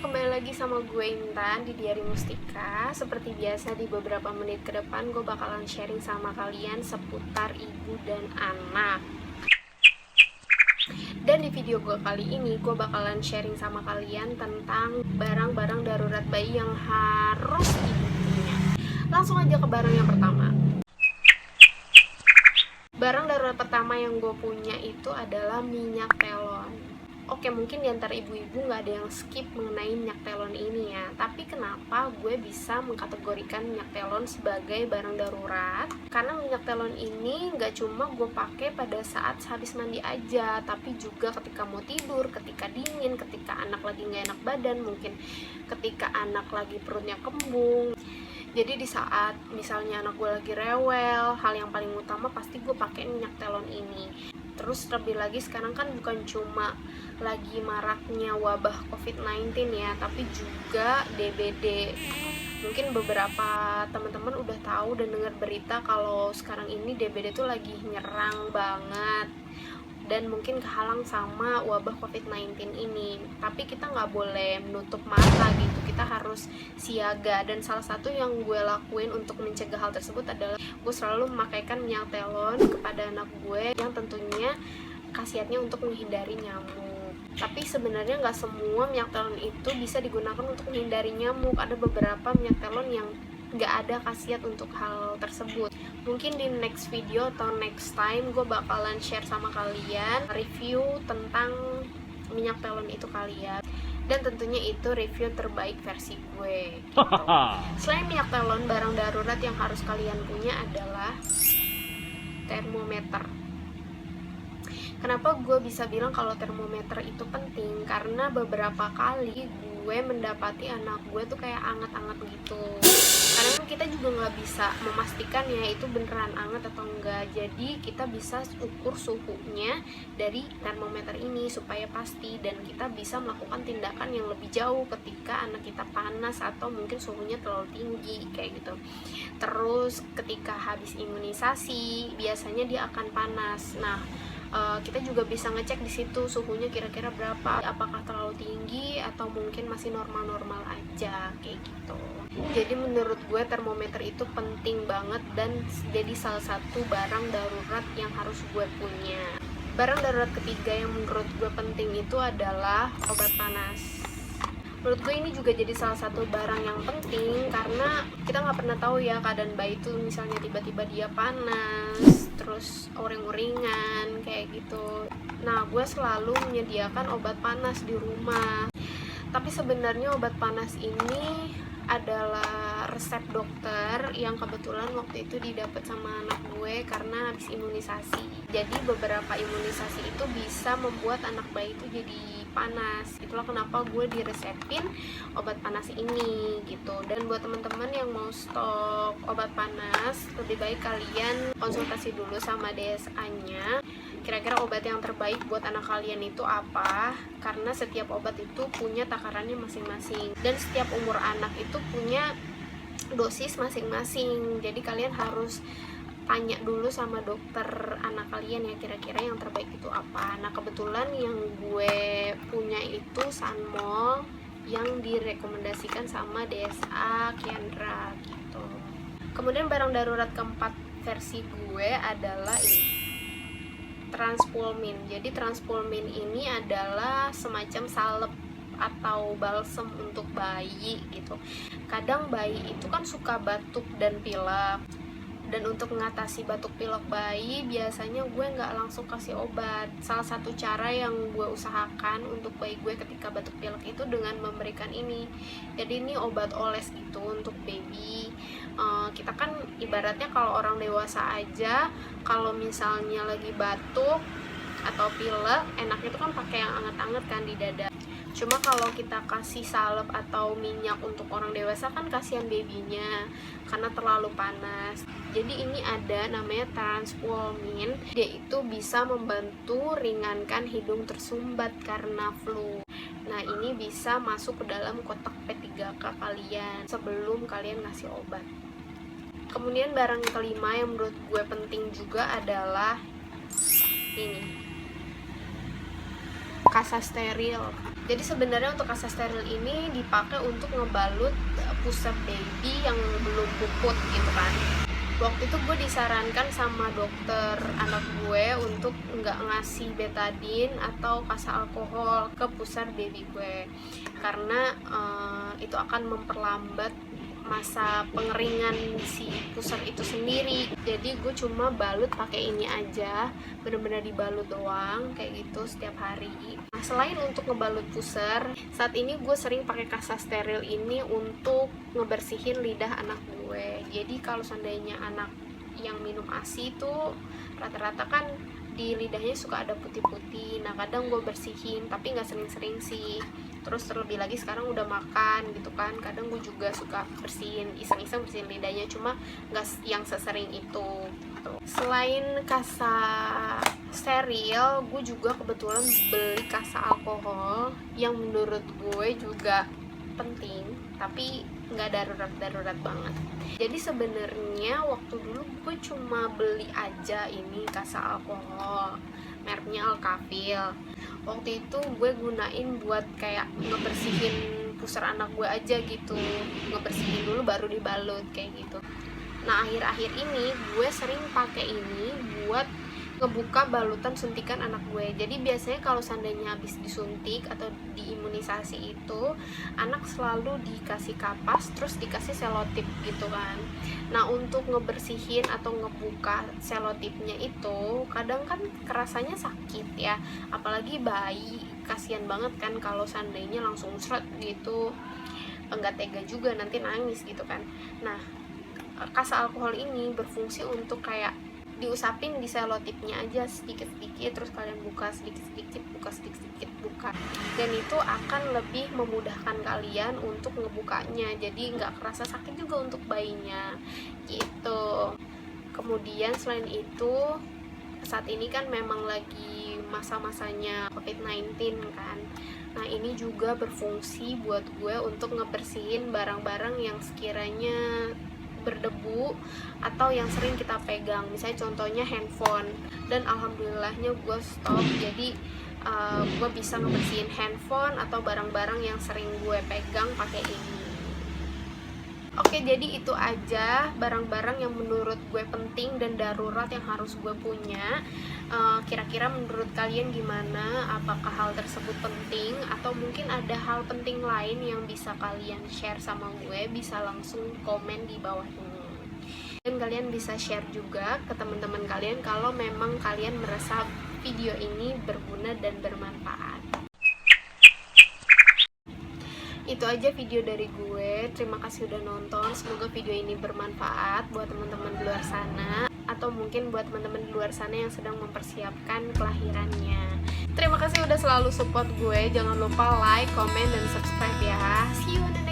kembali lagi sama gue Intan di Diari Mustika. Seperti biasa di beberapa menit ke depan gue bakalan sharing sama kalian seputar ibu dan anak. Dan di video gue kali ini gue bakalan sharing sama kalian tentang barang-barang darurat bayi yang harus ibu punya. Langsung aja ke barang yang pertama. Barang darurat pertama yang gue punya itu adalah minyak telon. Oke, mungkin diantara ibu-ibu nggak ada yang skip mengenai minyak telon ini ya. Tapi kenapa gue bisa mengkategorikan minyak telon sebagai barang darurat? Karena minyak telon ini nggak cuma gue pakai pada saat habis mandi aja, tapi juga ketika mau tidur, ketika dingin, ketika anak lagi nggak enak badan, mungkin ketika anak lagi perutnya kembung. Jadi di saat misalnya anak gue lagi rewel, hal yang paling utama pasti gue pakai minyak telon ini. Terus terlebih lagi sekarang kan bukan cuma lagi maraknya wabah COVID-19 ya, tapi juga DBD. Mungkin beberapa teman-teman udah tahu dan dengar berita kalau sekarang ini DBD tuh lagi nyerang banget. Dan mungkin kehalang sama wabah COVID-19 ini. Tapi kita nggak boleh menutup mata gitu, kita harus siaga. Dan salah satu yang gue lakuin untuk mencegah hal tersebut adalah gue selalu memakaikan minyak telon kepada anak gue, yang tentunya khasiatnya untuk menghindari nyamuk. Tapi sebenarnya nggak semua minyak telon itu bisa digunakan untuk menghindari nyamuk. Ada beberapa minyak telon yang nggak ada khasiat untuk hal tersebut. Mungkin di next video atau next time gue bakalan share sama kalian review tentang minyak telon itu kalian. Dan tentunya itu review terbaik versi gue gitu. Selain minyak telon, barang darurat yang harus kalian punya adalah termometer. Kenapa gue bisa bilang kalau termometer itu penting? Karena beberapa kali gue mendapati anak gue tuh kayak anget-anget gitu. Karena kita juga nggak bisa memastikan ya itu beneran anget atau enggak. Jadi kita bisa ukur suhunya dari termometer ini supaya pasti, dan kita bisa melakukan tindakan yang lebih jauh ketika anak kita panas atau mungkin suhunya terlalu tinggi kayak gitu. Terus ketika habis imunisasi biasanya dia akan panas. Nah, kita juga bisa ngecek di situ suhunya kira-kira berapa, apakah terlalu tinggi atau mungkin masih normal-normal aja kayak gitu. Jadi menurut gue termometer itu penting banget dan jadi salah satu barang darurat yang harus gue punya. Barang darurat ketiga yang menurut gue penting itu adalah obat panas. Menurut gue ini juga jadi salah satu barang yang penting karena kita nggak pernah tahu ya keadaan bayi itu, misalnya tiba-tiba dia panas, terus uring-uringan kayak gitu. Nah, gue selalu menyediakan obat panas di rumah. Tapi sebenarnya obat panas ini adalah resep dokter yang kebetulan waktu itu didapat sama anak gue karena habis imunisasi. Jadi beberapa imunisasi itu bisa membuat anak bayi itu jadi panas. Itulah kenapa gue diresepin obat panas ini gitu. Dan buat teman-teman yang mau stok obat panas, lebih baik kalian konsultasi dulu sama DSA-nya. Kira-kira obat yang terbaik buat anak kalian itu apa, karena setiap obat itu punya takarannya masing-masing dan setiap umur anak itu punya dosis masing-masing. Jadi kalian harus tanya dulu sama dokter anak kalian ya kira-kira yang terbaik itu apa. Nah, kebetulan yang gue punya itu Sanmol yang direkomendasikan sama DSA Kiandra gitu. Kemudian barang darurat keempat versi gue adalah ini, Transpulmin. Jadi Transpulmin ini adalah semacam salep atau balsem untuk bayi gitu. Kadang bayi itu kan suka batuk dan pilek. Dan untuk mengatasi batuk pilek bayi, biasanya gue nggak langsung kasih obat. Salah satu cara yang gue usahakan untuk bayi gue ketika batuk pilek itu dengan memberikan ini. Jadi ini obat oles gitu untuk baby. Kita kan ibaratnya kalau orang dewasa aja, kalau misalnya lagi batuk atau pilek, enaknya itu kan pakai yang anget-anget kan di dada. Cuma kalau kita kasih salep atau minyak untuk orang dewasa kan kasihan babynya karena terlalu panas. Jadi ini ada namanya Transpulmin. Dia itu bisa membantu ringankan hidung tersumbat karena flu. Nah, ini bisa masuk ke dalam kotak P3K kalian sebelum kalian ngasih obat. Kemudian barang kelima yang menurut gue penting juga adalah ini, kasa steril. Jadi sebenarnya untuk kasa steril ini dipakai untuk ngebalut pusat baby yang belum puput gitu kan. Waktu itu gue disarankan sama dokter anak gue untuk nggak ngasih betadine atau kasa alkohol ke pusar baby gue, karena itu akan memperlambat masa pengeringan si pusar itu sendiri. Jadi gue cuma balut pakai ini aja, bener-bener dibalut doang kayak gitu setiap hari. Nah, selain untuk ngebalut pusar, saat ini gue sering pakai kasa steril ini untuk ngebersihin lidah anak gue. Jadi kalau seandainya anak yang minum ASI itu rata-rata kan di lidahnya suka ada putih-putih. Nah kadang gue bersihin, tapi nggak sering-sering sih. Terus terlebih lagi sekarang udah makan gitu kan, kadang gue juga suka bersihin, iseng-iseng bersihin lidahnya, cuma nggak yang sesering itu gitu. Selain kasa steril, gue juga kebetulan beli kasa alkohol yang menurut gue juga penting, tapi nggak darurat banget. Jadi sebenarnya waktu dulu gue cuma beli aja ini kasa alkohol, mereknya Alkafil. Waktu itu gue gunain buat kayak ngebersihin pusar anak gue aja gitu, ngebersihin dulu baru dibalut kayak gitu. Nah akhir-akhir ini gue sering pakai ini buat ngebuka balutan suntikan anak gue. Jadi biasanya kalau seandainya habis disuntik atau diimunisasi itu, anak selalu dikasih kapas terus dikasih selotip gitu kan. Nah untuk ngebersihin atau ngebuka selotipnya itu kadang kan kerasanya sakit ya, apalagi bayi, kasihan banget kan kalau seandainya langsung seret gitu, enggak tega juga nanti nangis gitu kan. Nah kasa alkohol ini berfungsi untuk kayak diusapin di selotipnya aja sedikit-sedikit, terus kalian buka sedikit-sedikit, buka sedikit-sedikit, buka, dan itu akan lebih memudahkan kalian untuk ngebukanya, jadi nggak kerasa sakit juga untuk bayinya gitu. Kemudian selain itu, saat ini kan memang lagi masa-masanya COVID-19 kan. Nah ini juga berfungsi buat gue untuk ngebersihin barang-barang yang sekiranya berdebu atau yang sering kita pegang, misalnya contohnya handphone. Dan alhamdulillahnya gue stop, jadi gue bisa ngebersihin handphone atau barang-barang yang sering gue pegang pakai ini. Oke, jadi itu aja barang-barang yang menurut gue penting dan darurat yang harus gue punya. Kira-kira menurut kalian gimana? Apakah hal tersebut penting? Atau mungkin ada hal penting lain yang bisa kalian share sama gue? Bisa langsung komen di bawah ini. Dan kalian bisa share juga ke teman-teman kalian kalau memang kalian merasa video ini berguna dan bermanfaat. Itu aja video dari gue. Terima kasih udah nonton. Semoga video ini bermanfaat buat teman-teman di luar sana, atau mungkin buat teman-teman di luar sana yang sedang mempersiapkan kelahirannya. Terima kasih udah selalu support gue. Jangan lupa like, comment, dan subscribe ya. See you.